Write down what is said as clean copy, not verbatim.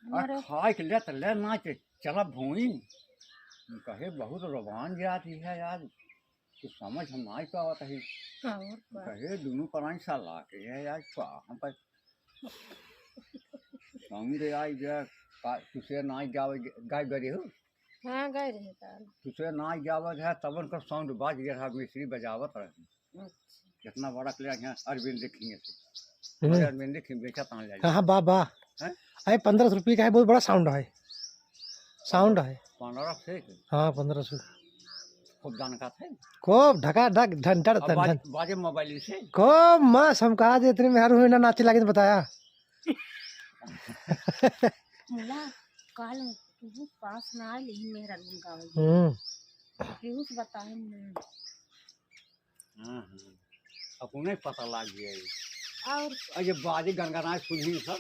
हमारे खाए के ले नाच चला भूई कहे बहुत रोबान जाती है यार कुछ समझ हम नहीं पावत है और का कहे दोनों प्राणी साला के है यार हम पर समझे आई जा तुझे ना जावे गाय गरी हो हाँ गए रहे ताल तुझे ना जावत है तबन का साउंड बाज गया है मिस्त्री बजावत रहे कितना बड़ा प्लेयर है अरविंद देखेंगे से अरविंद देखें बेचा तान ले हाँ बा बा हैं अरे 1500 का है, बहुत बड़ा साउंड है। साउंड है 15 से हाँ 1500 खूब दान का थे खूब ढका ढक धन धड़ अब धन धन बाजे मोबाइल से खूब मस्त। हम कहा इतने में हर हुए ना नाचे लगे तो बताया। मुला काल तू पास ना आई लेकिन मेरा गाँव केहू से बताए नहीं हाँ अब उन्हें पता लग गया और ये बाजी गनगनाए सुनी सब